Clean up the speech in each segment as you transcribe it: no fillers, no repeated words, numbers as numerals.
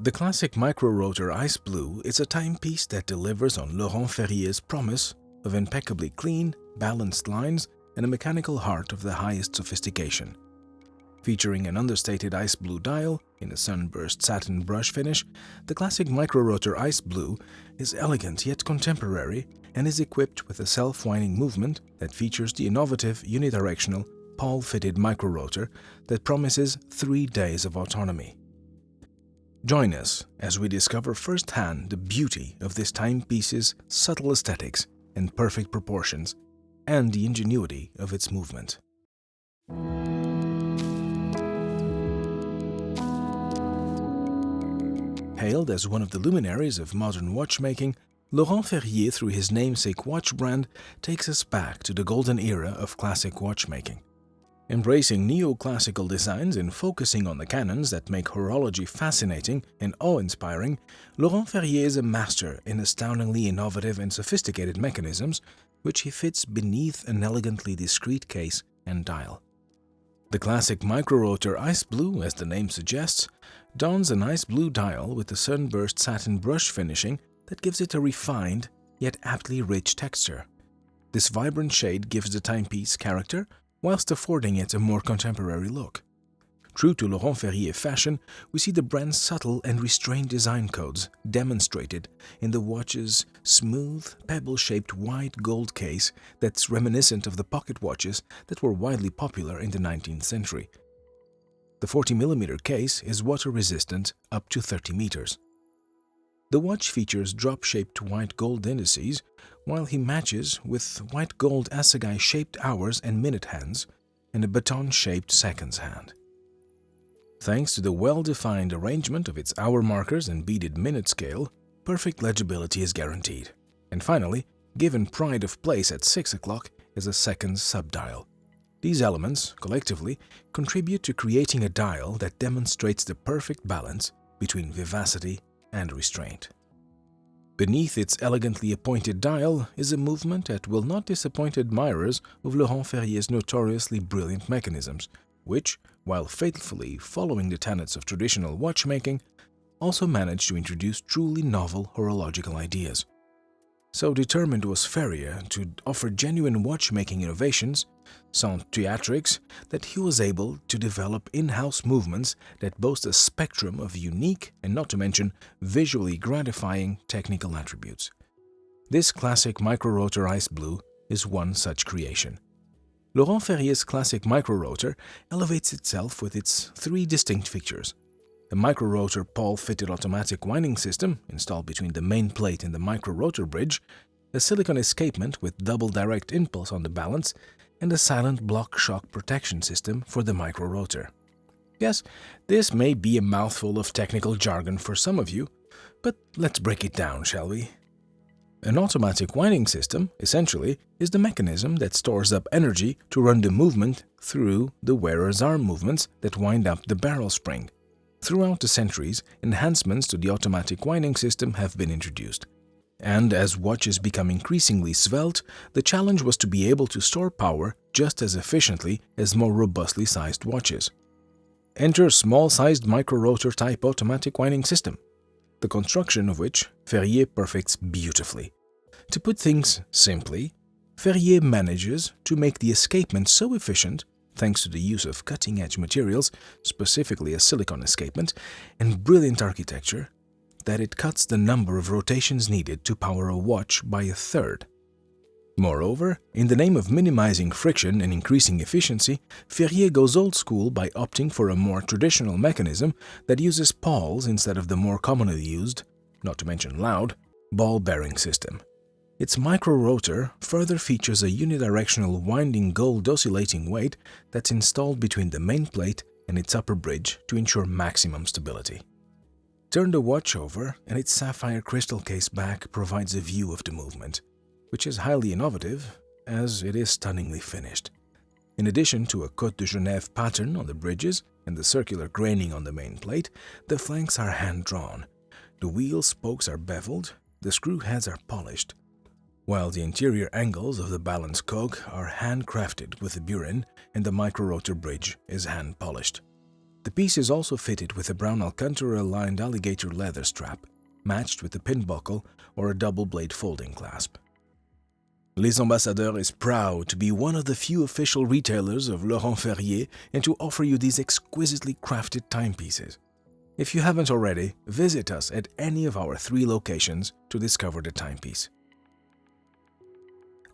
The classic micro-rotor Ice Blue is a timepiece that delivers on Laurent Ferrier's promise of impeccably clean, balanced lines and a mechanical heart of the highest sophistication. Featuring an understated ice blue dial in a sunburst satin brush finish, the classic micro-rotor Ice Blue is elegant yet contemporary and is equipped with a self-winding movement that features the innovative unidirectional pawl-fitted micro-rotor that promises 3 days of autonomy. Join us as we discover firsthand the beauty of this timepiece's subtle aesthetics and perfect proportions, and the ingenuity of its movement. Hailed as one of the luminaries of modern watchmaking, Laurent Ferrier, through his namesake watch brand, takes us back to the golden era of classic watchmaking. Embracing neoclassical designs and focusing on the canons that make horology fascinating and awe-inspiring, Laurent Ferrier is a master in astoundingly innovative and sophisticated mechanisms, which he fits beneath an elegantly discreet case and dial. The classic micro-rotor Ice Blue, as the name suggests, dons an ice blue dial with a sunburst satin brush finishing that gives it a refined yet aptly rich texture. This vibrant shade gives the timepiece character, whilst affording it a more contemporary look. True to Laurent Ferrier fashion, we see the brand's subtle and restrained design codes demonstrated in the watch's smooth, pebble-shaped white gold case that's reminiscent of the pocket watches that were widely popular in the 19th century. The 40mm case is water-resistant up to 30 meters. The watch features drop-shaped white gold indices, while he matches with white gold assegai-shaped hours and minute hands and a baton-shaped seconds hand. Thanks to the well-defined arrangement of its hour markers and beaded minute scale, perfect legibility is guaranteed. And finally, given pride of place at 6 o'clock is a seconds subdial. These elements, collectively, contribute to creating a dial that demonstrates the perfect balance between vivacity and restraint. Beneath its elegantly appointed dial is a movement that will not disappoint admirers of Laurent Ferrier's notoriously brilliant mechanisms, which, while faithfully following the tenets of traditional watchmaking, also managed to introduce truly novel horological ideas. So determined was Ferrier to offer genuine watchmaking innovations, sans theatrics, that he was able to develop in-house movements that boast a spectrum of unique and not to mention visually gratifying technical attributes. This classic micro-rotor Ice Blue is one such creation. Laurent Ferrier's classic micro-rotor elevates itself with its 3 distinct features: a micro-rotor pawl-fitted automatic winding system installed between the main plate and the micro-rotor bridge, a silicone escapement with double direct impulse on the balance, and a silent block shock protection system for the micro-rotor. Yes, this may be a mouthful of technical jargon for some of you, but let's break it down, shall we? An automatic winding system, essentially, is the mechanism that stores up energy to run the movement through the wearer's arm movements that wind up the barrel spring. Throughout the centuries, enhancements to the automatic winding system have been introduced. And as watches become increasingly svelte, the challenge was to be able to store power just as efficiently as more robustly sized watches. Enter small-sized micro-rotor type automatic winding system, the construction of which Ferrier perfects beautifully. To put things simply, Ferrier manages to make the escapement so efficient, thanks to the use of cutting-edge materials, specifically a silicone escapement, and brilliant architecture, that it cuts the number of rotations needed to power a watch by a third. Moreover, in the name of minimizing friction and increasing efficiency, Ferrier goes old school by opting for a more traditional mechanism that uses pawls instead of the more commonly used, not to mention loud, ball bearing system. Its micro-rotor further features a unidirectional winding gold oscillating weight that's installed between the main plate and its upper bridge to ensure maximum stability. Turn the watch over and its sapphire crystal case back provides a view of the movement, which is highly innovative as it is stunningly finished. In addition to a Côte de Genève pattern on the bridges and the circular graining on the main plate, the flanks are hand-drawn, the wheel spokes are beveled, the screw heads are polished, while the interior angles of the balance coque are handcrafted with a burin and the micro-rotor bridge is hand-polished. The piece is also fitted with a brown Alcantara-lined alligator leather strap, matched with a pin buckle or a double-blade folding clasp. Les Ambassadeurs is proud to be one of the few official retailers of Laurent Ferrier and to offer you these exquisitely crafted timepieces. If you haven't already, visit us at any of our 3 locations to discover the timepiece.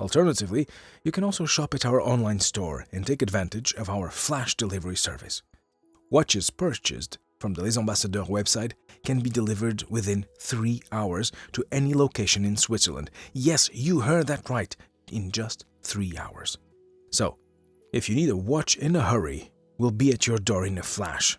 Alternatively, you can also shop at our online store and take advantage of our flash delivery service. Watches purchased from the Les Ambassadeurs website can be delivered within 3 hours to any location in Switzerland. Yes, you heard that right, in just 3 hours. So, if you need a watch in a hurry, we'll be at your door in a flash.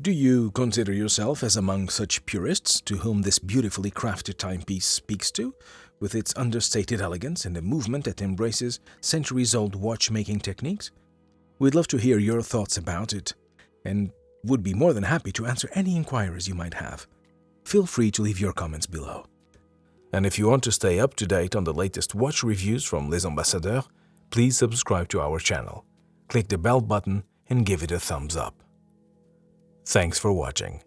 Do you consider yourself as among such purists to whom this beautifully crafted timepiece speaks to, with its understated elegance and a movement that embraces centuries-old watchmaking techniques? We'd love to hear your thoughts about it, and would be more than happy to answer any inquiries you might have. Feel free to leave your comments below. And if you want to stay up to date on the latest watch reviews from Les Ambassadeurs, please subscribe to our channel. Click the bell button and give it a thumbs up. Thanks for watching.